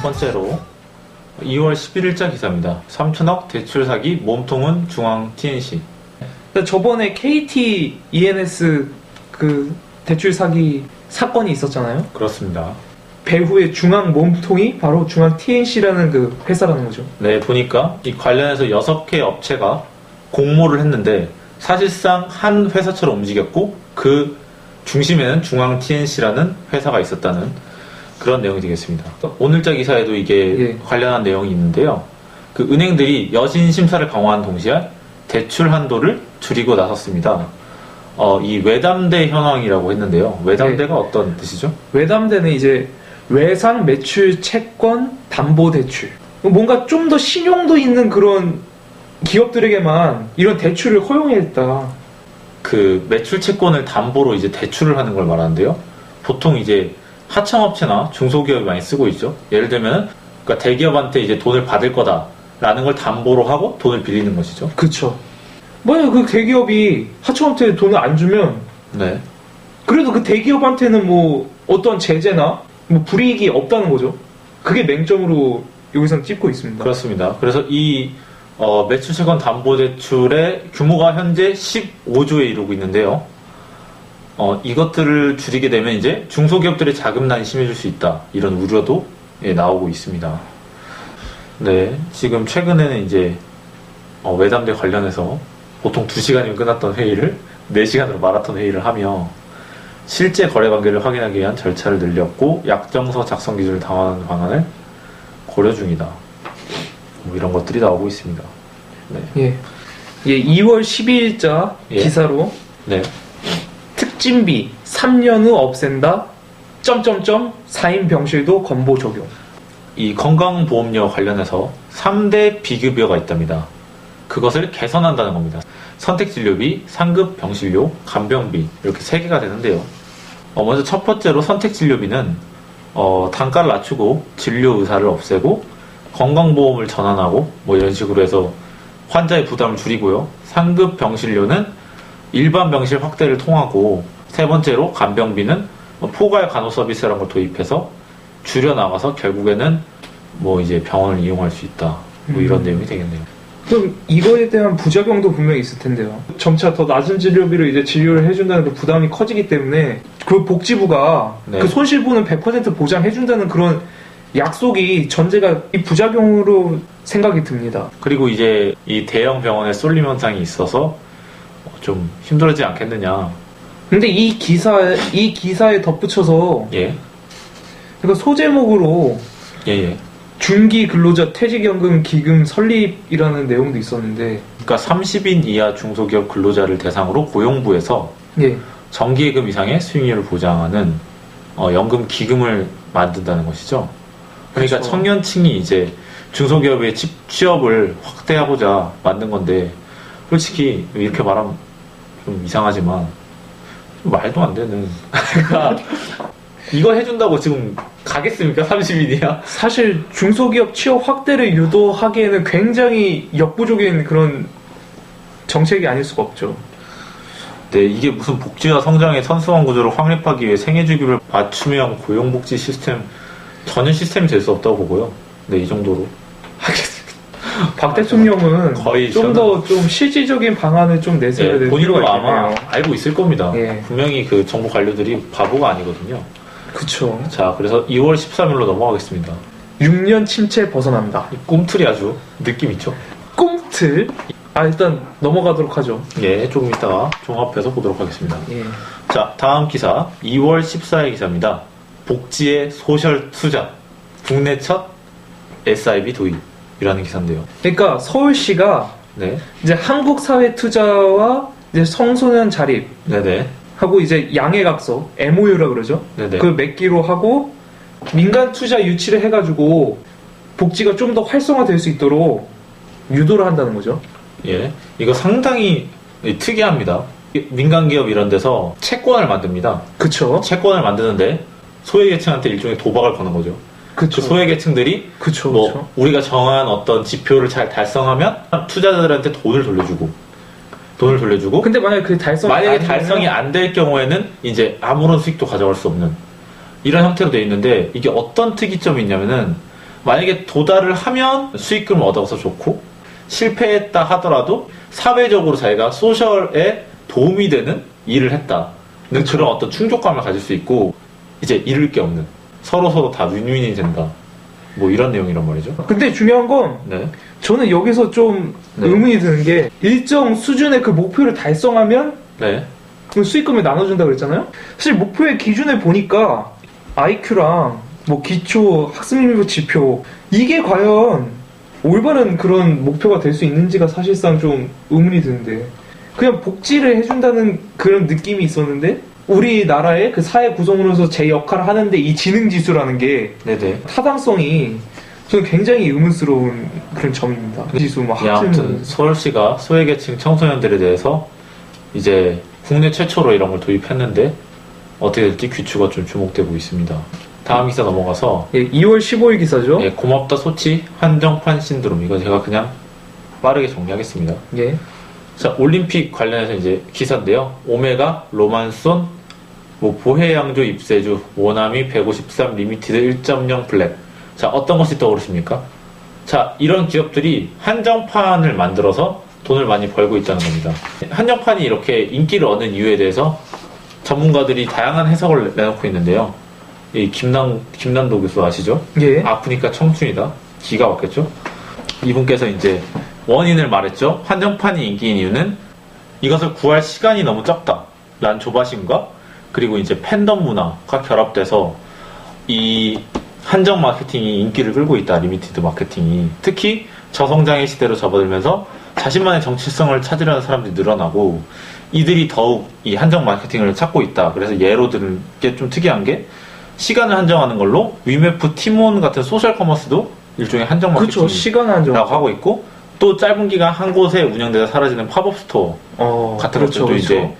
첫 번째로 2월 11일자 기사입니다. 3천억 대출 사기 몸통은 중앙 TNC. 저번에 KT ENS 그 대출 사기 사건이 있었잖아요. 그렇습니다. 배후의 중앙 몸통이 바로 중앙 TNC라는 그 회사라는 거죠. 네, 보니까 이 관련해서 6개 업체가 공모를 했는데 사실상 한 회사처럼 움직였고 그 중심에는 중앙 TNC라는 회사가 있었다는 그런 내용이 되겠습니다. 오늘자 기사에도 이게 관련한 내용이 있는데요. 그 은행들이 여신 심사를 강화한 동시에 대출 한도를 줄이고 나섰습니다. 이 외담대 현황이라고 했는데요. 외담대가 어떤 뜻이죠? 외담대는 이제 외상 매출 채권 담보 대출. 뭔가 좀 더 신용도 있는 그런 기업들에게만 이런 대출을 허용했다. 그 매출 채권을 담보로 이제 대출을 하는 걸 말하는데요. 보통 이제 하청업체나 중소기업이 많이 쓰고 있죠. 예를 들면 그러니까 대기업한테 이제 돈을 받을 거다라는 걸 담보로 하고 돈을 빌리는 것이죠. 그렇죠. 만약 그 대기업이 하청업체에 돈을 안 주면 네. 그래도 그 대기업한테는 뭐 어떤 제재나 뭐 불이익이 없다는 거죠. 그게 맹점으로 여기서는 찝고 있습니다. 그렇습니다. 그래서 이 매출채권 담보대출의 규모가 현재 15조에 이르고 있는데요. 이것들을 줄이게 되면 이제 중소기업들의 자금난이 심해질 수 있다. 이런 우려도 나오고 있습니다. 네, 지금 최근에는 이제 외담대 관련해서 보통 2시간이면 끝났던 회의를 4시간으로 마라톤 회의를 하며 실제 거래 관계를 확인하기 위한 절차를 늘렸고 약정서 작성 기준을 강화하는 방안을 고려 중이다. 뭐 이런 것들이 나오고 있습니다. 네. 예, 2월 12일자 기사로 네. 특진비 3년 후 없앤다. 4인 병실도 건보 적용. 이 건강보험료 관련해서 3대 비급여가 있답니다. 그것을 개선한다는 겁니다. 선택진료비, 상급병실료, 간병비 이렇게 3개가 되는데요. 먼저 첫 번째로 선택진료비는 단가를 낮추고 진료 의사를 없애고 건강보험을 전환하고 뭐 이런 식으로 해서 환자의 부담을 줄이고요. 상급병실료는 일반 병실 확대를 통하고 세 번째로 간병비는 포괄 간호 서비스라는 걸 도입해서 줄여나가서 결국에는 뭐 이제 병원을 이용할 수 있다. 뭐 이런 내용이 되겠네요. 그럼 이거에 대한 부작용도 분명히 있을 텐데요. 점차 더 낮은 진료비로 이제 진료를 해준다는 그 부담이 커지기 때문에 그 복지부가 그 손실분은 100% 보장해준다는 그런 약속이 전제가 이 부작용으로 생각이 듭니다. 그리고 이제 이 대형 병원에 쏠림 현상이 있어서 좀 힘들어지지 않겠느냐. 근데 이 기사에 덧붙여서 그러니까 소제목으로 중기 근로자 퇴직연금 기금 설립이라는 내용도 있었는데, 그러니까 30인 이하 중소기업 근로자를 대상으로 고용부에서 정기예금 이상의 수익률을 보장하는 연금 기금을 만든다는 것이죠. 그러니까 그렇죠. 청년층이 이제 중소기업의 취업을 확대하고자 만든 건데, 솔직히 이렇게 말하면 좀 이상하지만 좀 말도 안 되는. 그러니까 이거 해준다고 지금 가겠습니까? 30인이야? 사실 중소기업 취업 확대를 유도하기에는 굉장히 역부족인 그런 정책이 아닐 수가 없죠. 네, 이게 무슨 복지와 성장의 선수한 구조를 확립하기 위해 생애주기를 맞춤형 고용복지 시스템, 전혀 시스템이 될 수 없다고 보고요. 네, 이 정도로 하겠습니다. 박 대통령은 거의 좀 더 좀 실질적인 방안을 좀 내세워야 될 필요가 본인도 아마 있겠네요. 알고 있을 겁니다. 분명히 그 정부 관료들이 바보가 아니거든요. 그쵸. 자, 그래서 2월 13일로 넘어가겠습니다. 6년 침체 벗어난다. 이 꿈틀이 아주 느낌 있죠? 꿈틀? 일단 넘어가도록 하죠. 조금 이따가 종합해서 보도록 하겠습니다. 예. 자, 다음 기사 2월 14일 기사입니다. 복지의 소셜 투자 국내 첫 SIB 도입이라는 기사인데요. 그러니까 서울시가 이제 한국사회투자와 이제 청소년 자립 하고 이제 양해각서 MOU라 그러죠. 그걸 맺기로 하고 민간 투자 유치를 해가지고 복지가 좀 더 활성화될 수 있도록 유도를 한다는 거죠. 이거 상당히 특이합니다. 민간 기업 이런 데서 채권을 만듭니다. 그쵸. 채권을 만드는데 소외계층한테 일종의 도박을 거는 거죠. 그쵸. 그 소외계층들이 우리가 정한 어떤 지표를 잘 달성하면 투자자들한테 돈을 돌려주고 근데 만약에 달성이 안 될 경우에는 이제 아무런 수익도 가져갈 수 없는 이런 형태로 되어 있는데, 이게 어떤 특이점이 있냐면은 만약에 도달을 하면 수익금을 얻어서 좋고 실패했다 하더라도 사회적으로 자기가 소셜에 도움이 되는 일을 했다는 그런 어떤 충족감을 가질 수 있고 이제 잃을 게 없는 서로 다 윈윈이 된다. 뭐 이런 내용이란 말이죠. 근데 중요한 건 네. 저는 여기서 좀 네. 의문이 드는 게 일정 수준의 그 목표를 달성하면 네. 그 수익금을 나눠준다 그랬잖아요. 사실 목표의 기준을 보니까 IQ랑 뭐 기초 학습률 지표 이게 과연 올바른 그런 목표가 될 수 있는지가 사실상 좀 의문이 드는데 그냥 복지를 해준다는 그런 느낌이 있었는데 우리나라의 그 사회 구성으로서 제 역할을 하는데 이 지능지수라는 게 네네. 타당성이 저는 굉장히 의문스러운 그런 점입니다. 지수 뭐 예, 아무튼 서울시가 소외계층 청소년들에 대해서 이제 국내 최초로 이런 걸 도입했는데 어떻게 될지 귀추가 좀 주목되고 있습니다. 다음 기사 넘어가서 2월 15일 기사죠. 예, 고맙다 소치 한정판 신드롬 이거 제가 그냥 빠르게 정리하겠습니다. 예. 자, 올림픽 관련해서 이제 기사인데요. 오메가, 로만손, 뭐 보해양조 입세주, 모나미 153 리미티드 1.0 블랙. 자, 어떤 것이 떠오르십니까? 자, 이런 기업들이 한정판을 만들어서 돈을 많이 벌고 있다는 겁니다. 한정판이 이렇게 인기를 얻는 이유에 대해서 전문가들이 다양한 해석을 내놓고 있는데요. 이 김난도 교수 아시죠? 예. 아프니까 청춘이다. 기가 막혔죠? 이분께서 이제 원인을 말했죠. 한정판이 인기인 이유는 이것을 구할 시간이 너무 적다. 라는 조바심과 그리고 이제 팬덤 문화가 결합돼서 이 한정 마케팅이 인기를 끌고 있다. 리미티드 마케팅이. 특히 저성장의 시대로 접어들면서 자신만의 정체성을 찾으려는 사람들이 늘어나고 이들이 더욱 이 한정 마케팅을 찾고 있다. 그래서 예로 들은 게 좀 특이한 게 시간을 한정하는 걸로 위메프 티몬 같은 소셜 커머스도 일종의 한정 마케팅이라고 시간 한정 하고 있고 또 짧은 기간 한 곳에 운영되다 사라지는 팝업 스토어 같은 것들도 이제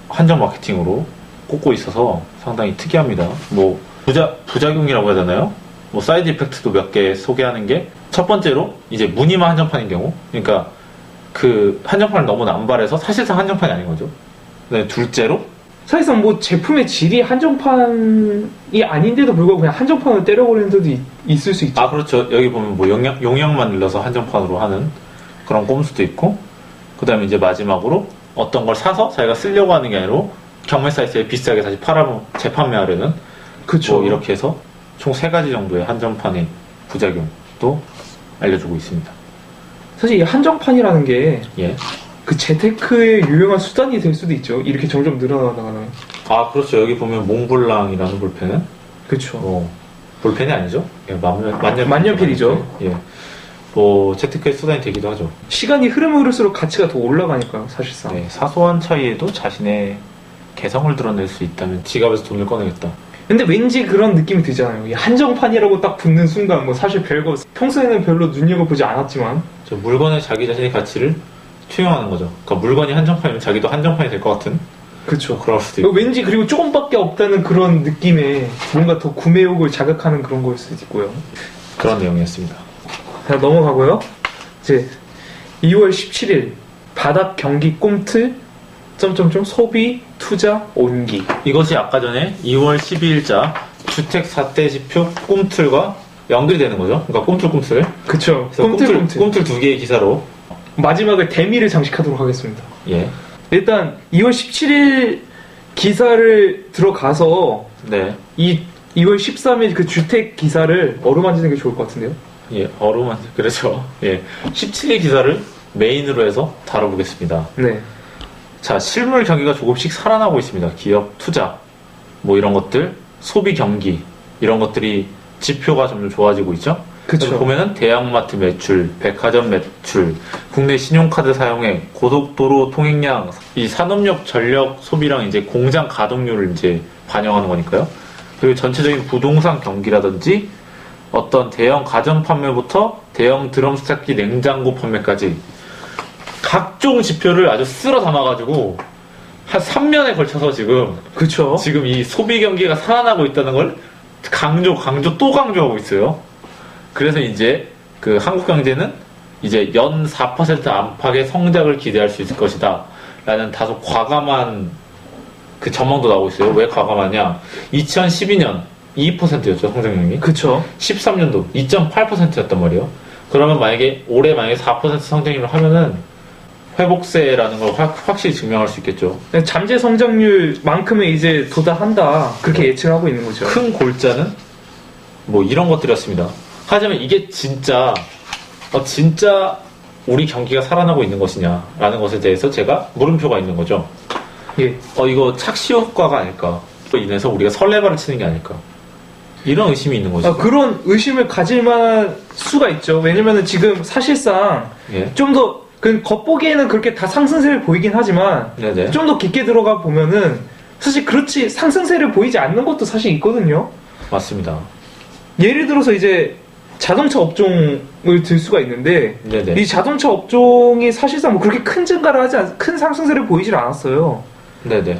한정 마케팅으로 꼽고 있어서 상당히 특이합니다. 뭐 부작용이라고 해야 되나요? 뭐 사이드 이펙트도 몇 개 소개하는 게 첫 번째로 이제 무늬만 한정판인 경우 그러니까 그 한정판을 너무 남발해서 사실상 한정판이 아닌 거죠. 그다음에 둘째로 사실상 뭐 제품의 질이 한정판이 아닌데도 불구하고 그냥 한정판을 때려버리는 데도 있을 수 있죠. 아 그렇죠. 여기 보면 뭐 용량만 늘려서 한정판으로 하는 그런 꼼수도 있고 그 다음에 이제 마지막으로 어떤 걸 사서 자기가 쓰려고 하는 게 아니라 경매 사이트에 비싸게 다시 재판매하려는 그쵸. 뭐 이렇게 해서 총 3가지 정도의 한정판의 부작용도 알려주고 있습니다. 사실 이 한정판이라는 게 예. 그 재테크의 유용한 수단이 될 수도 있죠. 이렇게 점점 늘어나가는. 아 그렇죠. 여기 보면 몽블랑이라는 볼펜은 그렇죠. 볼펜이 아니죠. 예, 만년필이죠. 예. 뭐 재테크의 수단이 되기도 하죠. 시간이 흐르면 흐를수록 가치가 더 올라가니까요. 사실상. 네, 사소한 차이에도 자신의 개성을 드러낼 수 있다면 지갑에서 돈을 꺼내겠다. 근데 왠지 그런 느낌이 들잖아요. 이 한정판이라고 딱 붙는 순간 뭐 사실 별거 평소에는 별로 눈여겨보지 않았지만 저 물건에 자기 자신의 가치를 투영하는 거죠. 그러니까 물건이 한정판이면 자기도 한정판이 될 것 같은. 그렇죠. 그럴 수도 있고. 왠지 그리고 조금밖에 없다는 그런 느낌에 뭔가 더 구매욕을 자극하는 그런 거일 수도 있고요. 그런 내용이었습니다. 자, 넘어가고요. 이제 2월 17일 바닥 경기 꼼틀 소비 투자 온기. 이것이 아까 전에 2월 12일자 주택 4대 지표 꿈틀과 연결이 되는 거죠. 그러니까 꿈틀. 그쵸. 꿈틀 2개의 기사로 마지막을 대미를 장식하도록 하겠습니다. 예. 일단 2월 17일 기사를 들어가서 네. 이 2월 13일 그 주택 기사를 어루만지는 게 좋을 것 같은데요. 예, 그렇죠. 예. 17일 기사를 메인으로 해서 다뤄보겠습니다. 네. 자, 실물 경기가 조금씩 살아나고 있습니다. 기업 투자, 뭐 이런 것들, 소비 경기, 이런 것들이 지표가 점점 좋아지고 있죠? 그쵸. 보면은 대형마트 매출, 백화점 매출, 국내 신용카드 사용액, 고속도로 통행량, 이 산업용 전력 소비랑 이제 공장 가동률을 이제 반영하는 거니까요. 그리고 전체적인 부동산 경기라든지 어떤 대형 가전 판매부터 대형 드럼 스타키 냉장고 판매까지 각종 지표를 아주 쓸어 담아가지고 한 3년에 걸쳐서 지금 이 소비 경기가 살아나고 있다는 걸 강조 또 강조하고 있어요. 그래서 이제 그 한국경제는 이제 연 4% 안팎의 성장을 기대할 수 있을 것이다 라는 다소 과감한 그 전망도 나오고 있어요. 왜 과감하냐? 2012년 2%였죠, 성장률이. 그쵸. 13년도 2.8%였단 말이에요. 그러면 올해 만약에 4% 성장률을 하면은 회복세라는 걸 확실히 증명할 수 있겠죠. 잠재 성장률만큼은 이제 도달한다. 그렇게 네. 예측을 하고 있는 거죠. 큰 골자는 뭐 이런 것들이었습니다. 하지만 이게 진짜 우리 경기가 살아나고 있는 것이냐라는 것에 대해서 제가 물음표가 있는 거죠. 예. 이거 착시 효과가 아닐까. 또 인해서 우리가 설레발을 치는 게 아닐까. 이런 의심이 있는 거죠. 그런 의심을 가질 만한 수가 있죠. 왜냐면은 지금 사실상 예. 좀 더 겉보기에는 그렇게 다 상승세를 보이긴 하지만 네네. 좀 더 깊게 들어가 보면은 사실 그렇지 상승세를 보이지 않는 것도 사실 있거든요. 맞습니다. 예를 들어서 이제 자동차 업종을 들 수가 있는데 네네. 이 자동차 업종이 사실상 뭐 그렇게 큰 증가를 큰 상승세를 보이질 않았어요. 네네.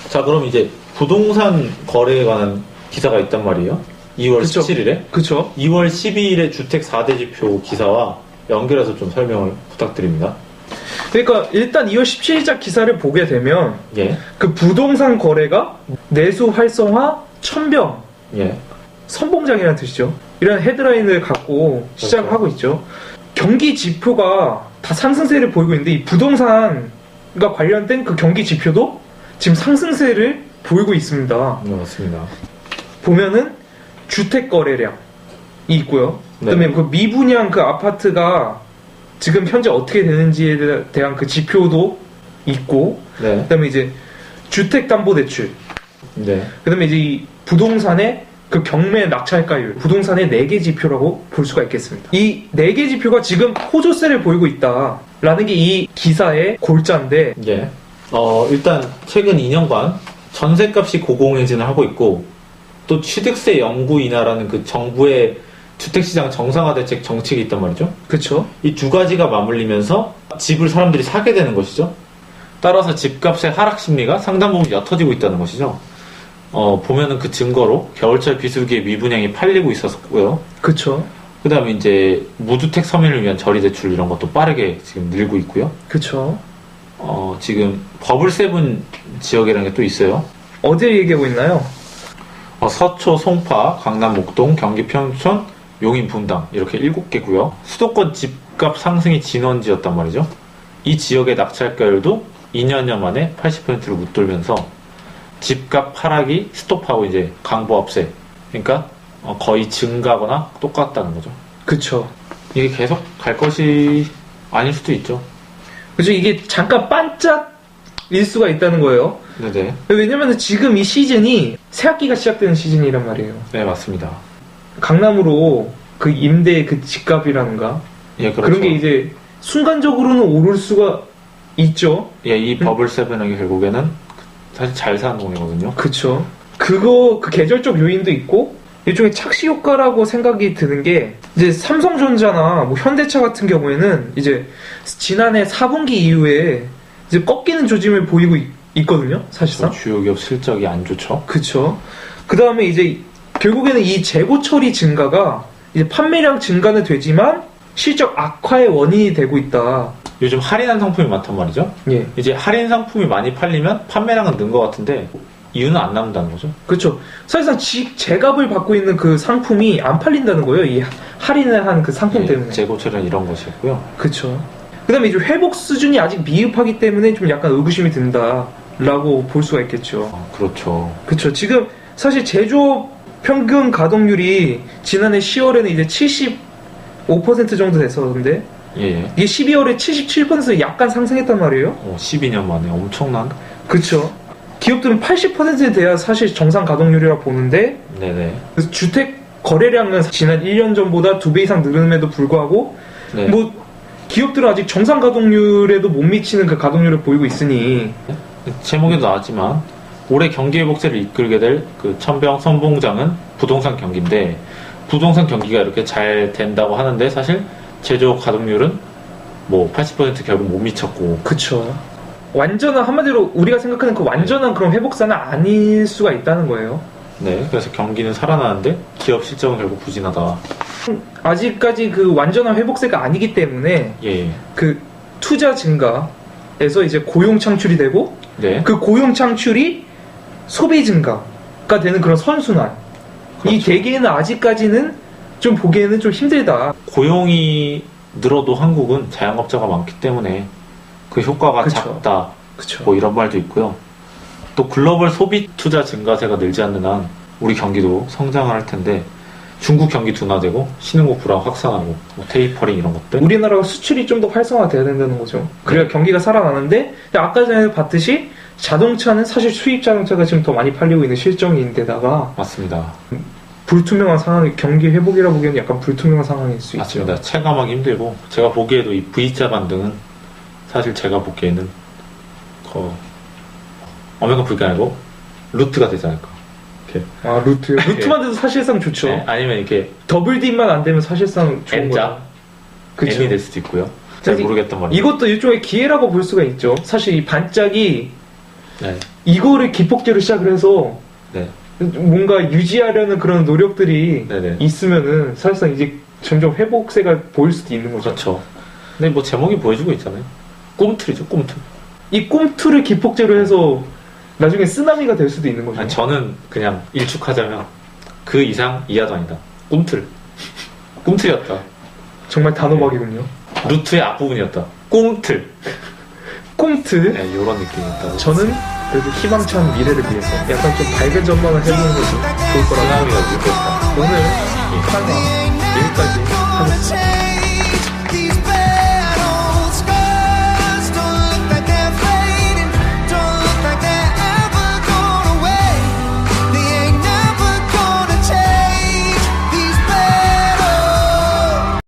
자, 그럼 이제 부동산 거래에 관한 기사가 있단 말이에요. 2월 그쵸. 17일에. 그쵸. 2월 12일에 주택 4대 지표 기사와 연결해서 좀 설명을 부탁드립니다. 그러니까 일단 2월 17일자 기사를 보게 되면 예. 그 부동산 거래가 내수 활성화 천병 예. 선봉장이라는 뜻이죠. 이런 헤드라인을 갖고 시작을 하고 있죠. 경기 지표가 다 상승세를 보이고 있는데 이 부동산과 관련된 그 경기 지표도 지금 상승세를 보이고 있습니다. 네, 맞습니다. 보면은 주택 거래량이 있고요. 그다음에 네. 그 미분양 그 아파트가 지금 현재 어떻게 되는지에 대한 그 지표도 있고, 네. 그다음에 이제 주택담보대출, 네. 그다음에 이제 이 부동산의 그 경매 낙찰가율, 부동산의 4개 지표라고 볼 수가 있겠습니다. 이 4개 지표가 지금 호조세를 보이고 있다라는 게 이 기사의 골자인데, 예. 일단 최근 2년간 전세값이 고공행진을 하고 있고 또 취득세 영구 인하라는 그 정부의 주택시장 정상화 대책 정책이 있단 말이죠. 그쵸? 이 두 가지가 맞물리면서 집을 사람들이 사게 되는 것이죠. 따라서 집값의 하락 심리가 상당 부분 옅어지고 있다는 것이죠. 보면은 그 증거로 겨울철 비수기에 미분양이 팔리고 있었고요. 그쵸? 그 다음에 이제 무주택 서민을 위한 저리대출 이런 것도 빠르게 지금 늘고 있고요. 그쵸? 지금 버블 세븐 지역이라는 게 또 있어요. 어디를 얘기하고 있나요? 서초, 송파, 강남, 목동, 경기 평촌, 용인, 분당 이렇게 7개고요. 수도권 집값 상승이 진원지였단 말이죠. 이 지역의 낙찰가율도 2년여 만에 80%를 웃돌면서 집값 하락이 스톱하고 이제 강보합세, 그러니까 거의 증가하거나 똑같다는 거죠. 그쵸. 이게 계속 갈 것이 아닐 수도 있죠. 그죠? 이게 잠깐 반짝일 수가 있다는 거예요. 네네. 왜냐면 지금 이 시즌이 새학기가 시작되는 시즌이란 말이에요. 네, 맞습니다. 강남으로 그 임대 그 집값이라는가 예, 그렇죠. 그런 게 이제 순간적으로는 오를 수가 있죠. 예, 이 버블 세븐이 결국에는 사실 잘 사는 동네거든요. 그쵸. 그 계절적 요인도 있고 일종의 착시 효과라고 생각이 드는 게 이제 삼성전자나 뭐 현대차 같은 경우에는 이제 지난해 4분기 이후에 이제 꺾이는 조짐을 보이고 있거든요. 사실상. 주요 기업 실적이 안 좋죠. 그쵸. 그 다음에 이제 결국에는 이 재고 처리 증가가 이제 판매량 증가는 되지만 실적 악화의 원인이 되고 있다. 요즘 할인한 상품이 많단 말이죠. 예. 이제 할인 상품이 많이 팔리면 판매량은 는 것 같은데 이유는 안 남는다는 거죠. 그렇죠. 사실상 제값을 받고 있는 그 상품이 안 팔린다는 거예요. 이 할인을 한 그 상품 예, 때문에. 재고처리는 이런 것이었고요. 그렇죠. 그다음에 이제 회복 수준이 아직 미흡하기 때문에 좀 약간 의구심이 든다라고 볼 수가 있겠죠. 그렇죠. 그렇죠. 지금 사실 제조업 평균 가동률이 지난해 10월에는 이제 75% 정도 됐었는데 예. 이게 12월에 77% 약간 상승했단 말이에요. 12년 만에 엄청난. 그렇죠. 기업들은 80%에 돼야 사실 정상 가동률이라 보는데 네네. 그래서 주택 거래량은 지난 1년 전보다 2배 이상 늘음에도 불구하고 네. 뭐 기업들은 아직 정상 가동률에도 못 미치는 그 가동률을 보이고 있으니 제목에도 나왔지만 올해 경기 회복세를 이끌게 될 그 천병 선봉장은 부동산 경기인데 부동산 경기가 이렇게 잘 된다고 하는데 사실 제조업 가동률은 뭐 80% 결국 못 미쳤고. 그쵸. 완전한 한마디로 우리가 생각하는 그 완전한 그런 회복사는 아닐 수가 있다는 거예요. 네, 그래서 경기는 살아나는데 기업 실적은 결국 부진하다. 아직까지 그 완전한 회복세가 아니기 때문에 예. 그 투자 증가에서 이제 고용 창출이 되고 네. 그 고용 창출이 소비 증가가 되는 그런 선순환. 이 대개는 아직까지는 좀 보기에는 좀 힘들다. 고용이 늘어도 한국은 자영업자가 많기 때문에 그 효과가 그쵸. 작다. 그쵸. 뭐 이런 말도 있고요. 또 글로벌 소비 투자 증가세가 늘지 않는 한 우리 경기도 성장을 할 텐데 중국 경기 둔화되고 신흥국 불황 확산하고 뭐 테이퍼링 이런 것들. 우리나라가 수출이 좀 더 활성화돼야 된다는 거죠. 그래야 경기가 살아나는데 아까 전에 봤듯이 자동차는 사실 수입 자동차가 지금 더 많이 팔리고 있는 실정인데다가 맞습니다. 불투명한 상황이 경기 회복이라 보기에는 약간 불투명한 상황일 수 맞습니다. 있죠. 체감하기 힘들고 제가 보기에도 이 V자 반등은 사실 제가 보기에는 오메가 V가 아니고 루트가 되지 않을까. 이렇게. 아 루트요? 루트만 돼도 사실상 좋죠. 네, 아니면 이렇게 더블 D만 안 되면 사실상 좋은 N자 거죠. N이 될 수도 있고요. 잘 모르겠단 말이에요. 이것도 일종의 기회라고 볼 수가 있죠. 사실 이 반짝이 네. 이거를 기폭제로 시작을 해서 네. 뭔가 유지하려는 그런 노력들이 네네. 있으면은 사실상 이제 점점 회복세가 보일 수도 있는 거죠. 그렇죠. 근데 뭐 제목이 보여주고 있잖아요. 꿈틀이죠, 꿈틀. 이 꿈틀을 기폭제로 해서 나중에 쓰나미가 될 수도 있는 거죠. 아니, 저는 그냥 일축하자면 그 이상 이하도 아니다. 꿈틀. 꿈틀이었다. 정말 단호박이군요. 루트의 앞부분이었다. 꿈틀. 꿈틀? 네, 이런 느낌이었다. 저는 그래도 희망찬 미래를 위해서 약간 좀 밝은 전망을 해보는 것이 좋을 거라고 쓰나미가 올 것이다. 오늘 이 칼마 여기까지 하겠습니다.